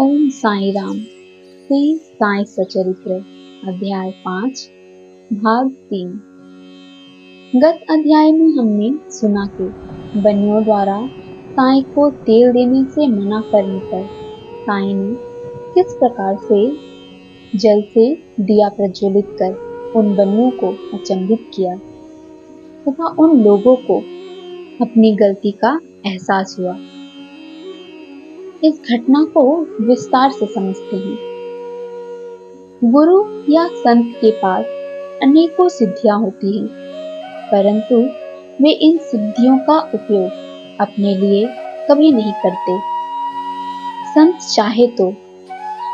ओम साई राम। श्री साई सचरित्र अध्याय 5 भाग 3। गत अध्याय में हमने सुना कि बनियों द्वारा साई को तेल देने से मना करने पर साई ने किस प्रकार से जल से दिया प्रज्वलित कर उन बनियों को अचंभित किया तथा उन लोगों को अपनी गलती का एहसास हुआ। इस घटना को विस्तार से समझते हैं। गुरु या संत के पास अनेकों सिद्धियां होती हैं, परंतु वे इन सिद्धियों का उपयोग अपने लिए कभी नहीं करते। संत चाहे तो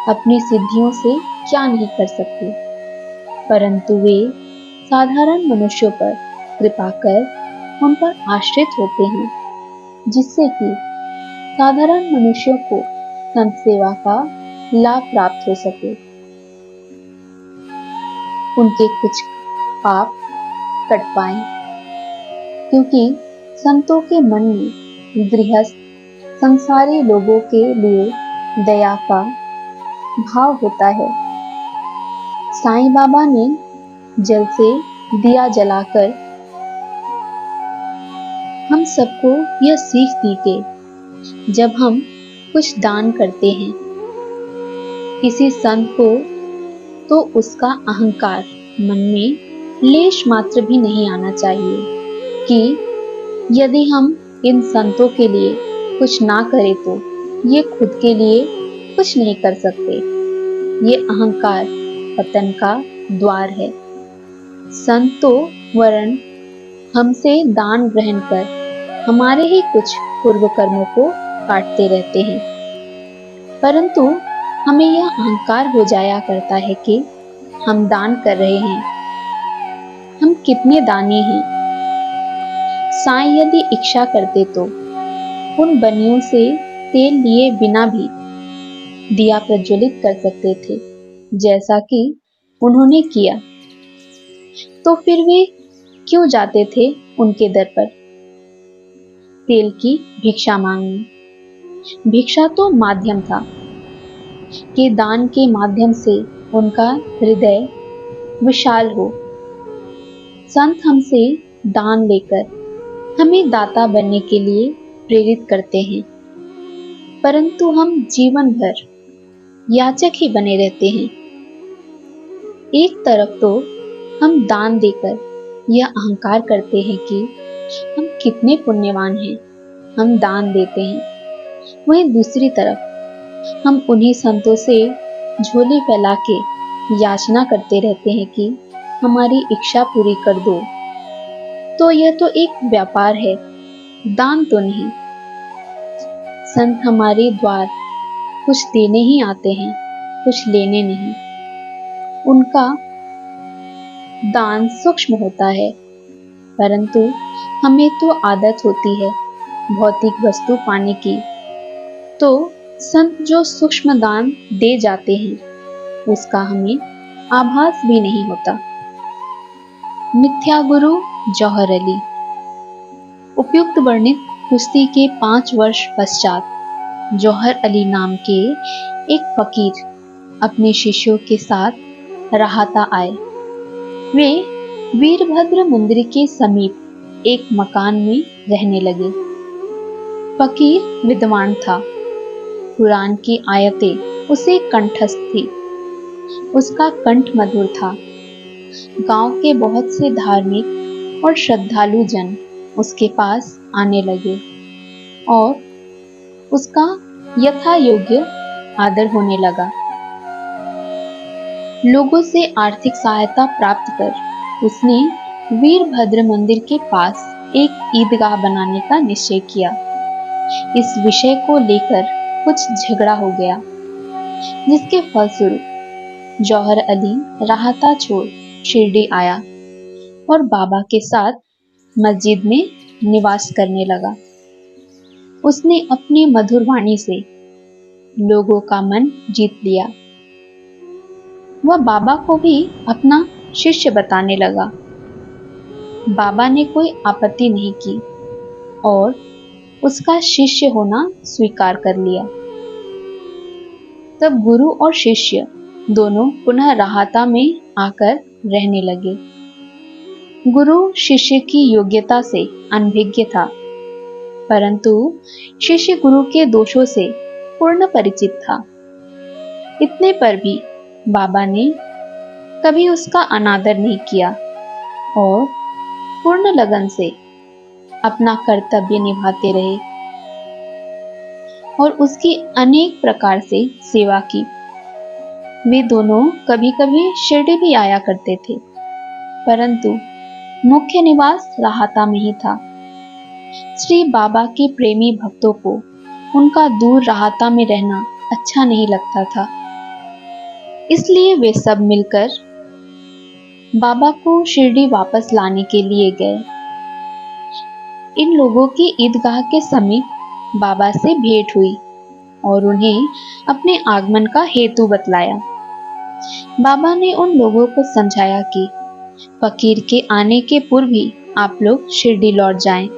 अपनी सिद्धियों से क्या नहीं कर सकते, परंतु वे साधारण मनुष्यों पर कृपा कर उन पर आश्रित होते हैं, जिससे कि साधारण मनुष्यों को संत सेवा का लाभ प्राप्त हो सके। उनके कुछ पाप कट पाए, क्योंकि संतों के मन में गृहस्थ संसारी लोगों के लिए दया का भाव होता है। साईं बाबा ने जल से दिया जलाकर हम सबको यह सीख दी कि जब हम कुछ दान करते हैं किसी संत को, तो उसका अहंकार मन में लेश मात्र भी नहीं आना चाहिए कि यदि हम इन संतों के लिए कुछ ना करें तो ये खुद के लिए कुछ नहीं कर सकते। ये अहंकार पतन का द्वार है। संत तो वरन हमसे दान ग्रहण कर हमारे ही कुछ पूर्व कर्मों को काटते रहते हैं, परंतु हमें यह अहंकार हो जाया करता है कि हम दान कर रहे हैं, हम कितने दानी हैं। साईं यदि इच्छा करते तो उन बनियों से तेल लिए बिना भी दिया प्रज्वलित कर सकते थे, जैसा कि उन्होंने किया। तो फिर वे क्यों जाते थे उनके दर पर तेल की भिक्षा मांगने? भिक्षा तो माध्यम था कि दान के माध्यम से उनका हृदय विशाल हो। संत हमसे दान लेकर हमें दाता बनने के लिए प्रेरित करते हैं, परंतु हम जीवन भर याचक ही बने रहते हैं। एक तरफ तो हम दान देकर यह अहंकार करते हैं कि हम कितने पुण्यवान हैं, हम दान देते हैं। वहीं दूसरी तरफ हम उन्हीं संतों से झोली फैला के याचना करते रहते हैं कि हमारी इच्छा पूरी कर दो। तो यह तो एक व्यापार है, दान तो नहीं। संत हमारे द्वार कुछ देने ही आते हैं, कुछ लेने नहीं। उनका दान सूक्ष्म होता है, परंतु हमें तो आदत होती है भौतिक वस्तु पाने की, तो संत जो सूक्ष्म दान दे जाते हैं उसका हमें आभास भी नहीं होता। मिथ्या गुरु जौहर अली। उपयुक्त वर्णित कुश्ती के 5 वर्ष पश्चात जौहर अली नाम के एक फकीर अपने शिष्यों के साथ राहता आए। वे वीरभद्र मंदिर के समीप एक मकान में रहने लगे। फकीर विद्वान था, कुरान की आयतें उसे कंठस्थ थी, उसका कंठ मधुर था। गांव के बहुत से धार्मिक और श्रद्धालु जन उसके पास आने लगे और उसका यथा योग्य आदर होने लगा। लोगों से आर्थिक सहायता प्राप्त कर उसने वीरभद्र मंदिर के पास एक ईदगाह बनाने का निश्चय किया। इस विषय को लेकर कुछ झगड़ा हो गया, जिसके फलस्वरूप जौहर अली राहता छोड़ शिरडी आया और बाबा के साथ मस्जिद में निवास करने लगा। उसने अपनी मधुर वाणी से लोगों का मन जीत लिया। वह बाबा को भी अपना शिष्य बताने लगा। बाबा ने कोई आपत्ति नहीं की और उसका शिष्य होना स्वीकार कर लिया। तब गुरु और शिष्य दोनों पुनः राहता में आकर रहने लगे। गुरु शिष्य की योग्यता से अनभिज्ञ था, परंतु शिष्य गुरु के दोषों से पूर्ण परिचित था। इतने पर भी बाबा ने कभी उसका अनादर नहीं किया और पूर्ण लगन से अपना कर्तव्य निभाते रहे और उसकी अनेक प्रकार से सेवा की। वे दोनों कभी कभी शिरडी भी आया करते थे, परंतु मुख्य निवास राहता में ही था। श्री बाबा के प्रेमी भक्तों को उनका दूर राहता में रहना अच्छा नहीं लगता था, इसलिए वे सब मिलकर बाबा को शिरडी वापस लाने के लिए गए। इन लोगों की ईदगाह के समीप बाबा से भेंट हुई और उन्हें अपने आगमन का हेतु बतलाया। बाबा ने उन लोगों को समझाया कि फकीर के आने के पूर्व ही आप लोग शिरडी लौट जाएं।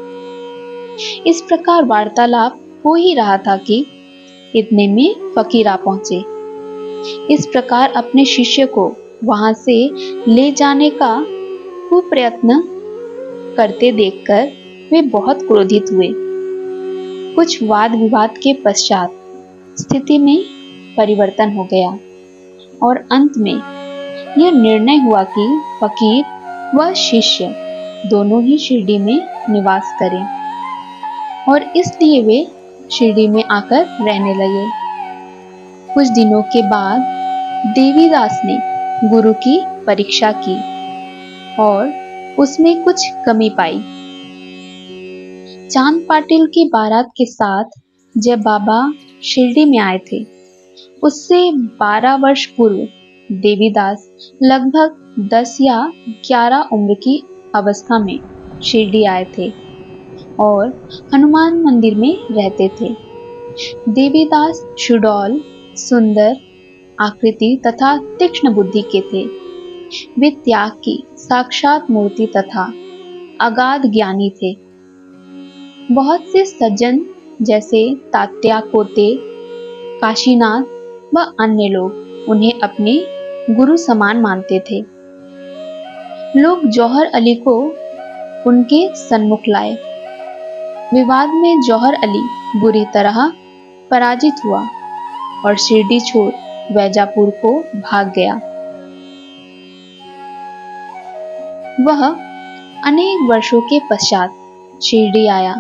इस प्रकार वार्तालाप हो ही रहा था कि इतने में फकीर आ पहुंचे। इस प्रकार अपने शिष्य को वहां से ले जाने का खूब प्रयत्न करते देखकर वे बहुत क्रोधित हुए। कुछ वाद विवाद के पश्चात स्थिति में परिवर्तन हो गया और अंत में यह निर्णय हुआ कि फकीर व शिष्य दोनों ही शिरडी में निवास करें और इसलिए वे शिरडी में आकर रहने लगे। कुछ दिनों के बाद देवीदास ने गुरु की परीक्षा की और उसमें कुछ कमी पाई। चांद पाटिल की बारात के साथ जब बाबा शिरडी में आए थे, उससे 12 वर्ष पूर्व देवीदास लगभग 10 या 11 उम्र की अवस्था में शिरडी आए थे और हनुमान मंदिर में रहते थे। देवीदास सुडौल, सुंदर आकृति तथा तीक्ष्ण बुद्धि के थे। वे त्याग की साक्षात मूर्ति तथा अगाध ज्ञानी थे। बहुत से सज्जन जैसे तात्या कोते, काशीनाथ व अन्य लोग उन्हें अपने गुरु समान मानते थे। लोग जौहर अली को उनके सन्मुख लाए। विवाद में जौहर अली बुरी तरह पराजित हुआ और शिरडी छोड़ वैजापुर को भाग गया। वह अनेक वर्षों के पश्चात शिरडी आया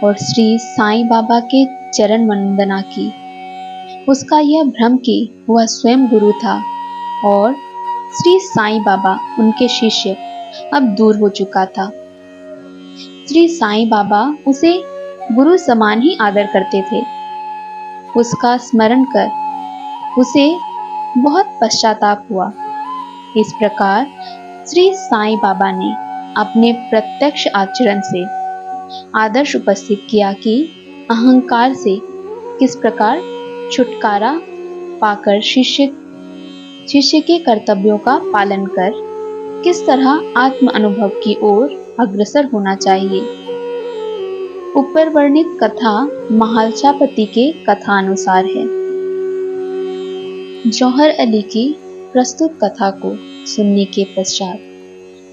और श्री साईं बाबा के चरण वंदना की। उसका यह भ्रम कि वह स्वयं गुरु था और श्री साईं बाबा उनके शिष्य अब दूर हो चुका था। श्री साईं बाबा उसे गुरु समान ही आदर करते थे। उसका स्मरण कर उसे बहुत पश्चाताप हुआ। इस प्रकार श्री साईं बाबा ने अपने प्रत्यक्ष आचरण से आदर्श उपस्थित किया कि अहंकार से किस प्रकार छुटकारा पाकर शिष्य के कर्तव्यों का पालन कर किस तरह आत्म अनुभव की ओर अग्रसर होना चाहिए। ऊपर वर्णित कथा महालसापति के कथानुसार है। जौहर अली की प्रस्तुत कथा को सुनने के पश्चात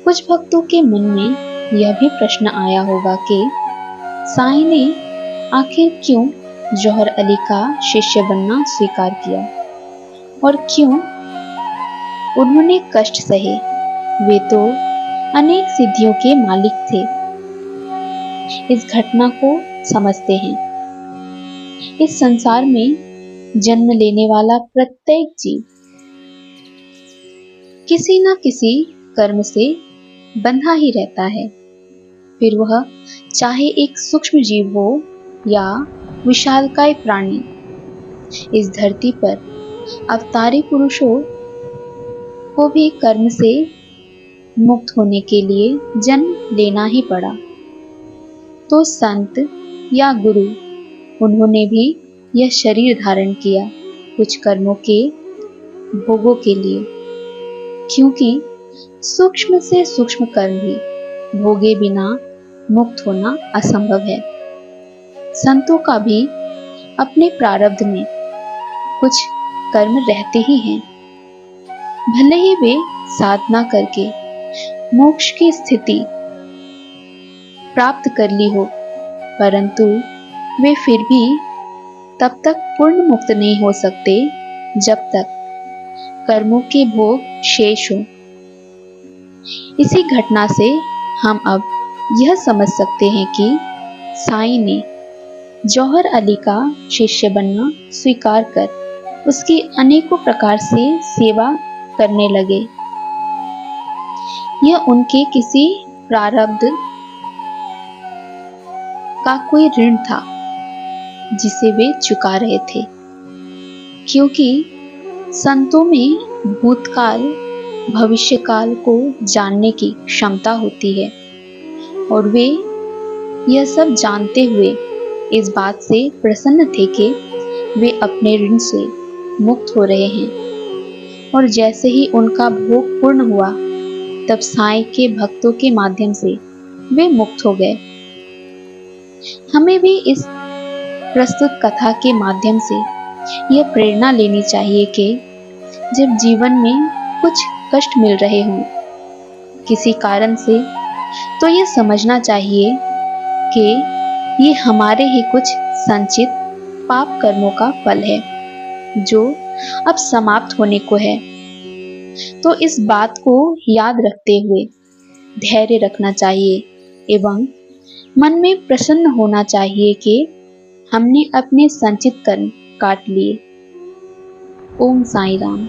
कुछ भक्तों के मन में यह भी प्रश्न आया होगा कि साईं ने आखिर क्यों जौहर अली का शिष्य बनना स्वीकार किया और क्यों उन्होंने कष्ट सहे। वे तो अनेक सिद्धियों के मालिक थे। इस घटना को समझते हैं। इस संसार में जन्म लेने वाला प्रत्येक जीव किसी न किसी कर्म से बंधा ही रहता है। फिर वह चाहे एक सूक्ष्म जीव हो या विशालकाय प्राणी। इस धरती पर अवतारी पुरुषों को भी कर्म से मुक्त होने के लिए जन्म लेना ही पड़ा। तो संत या गुरु उन्होंने भी यह शरीर धारण किया कुछ कर्मों के भोगों के लिए, क्योंकि सूक्ष्म से सूक्ष्म कर्म भी भोगे बिना मुक्त होना असंभव है। संतों का भी अपने प्रारब्ध में कुछ कर्म रहते ही हैं। भले ही वे साधना करके मोक्ष की स्थिति प्राप्त कर ली हो, परंतु वे फिर भी तब तक पूर्ण मुक्त नहीं हो सकते जब तक कर्मों के भोग शेष हो। इसी घटना से हम अब यह समझ सकते हैं कि साईं ने जौहर अली का शिष्य बनना स्वीकार कर उसकी अनेकों प्रकार से सेवा करने लगे। यह उनके किसी प्रारब्ध का कोई ऋण था जिसे वे चुका रहे थे, क्योंकि संतों में भूतकाल भविष्यकाल को जानने की क्षमता होती है और वे यह सब जानते हुए इस बात से प्रसन्न थे कि वे अपने ऋण से मुक्त हो रहे हैं। और जैसे ही उनका भोग पूर्ण हुआ तब साईं के भक्तों के माध्यम से वे मुक्त हो गए। हमें भी इस प्रस्तुत कथा के माध्यम से यह प्रेरणा लेनी चाहिए कि जब जीवन में कुछ कष्ट मिल रहे हों किसी कारण से, तो यह समझना चाहिए कि ये हमारे ही कुछ संचित पाप कर्मों का फल है जो अब समाप्त होने को है। तो इस बात को याद रखते हुए धैर्य रखना चाहिए एवं मन में प्रसन्न होना चाहिए कि हमने अपने संचित कर्म काट लिए। ओम साईं राम।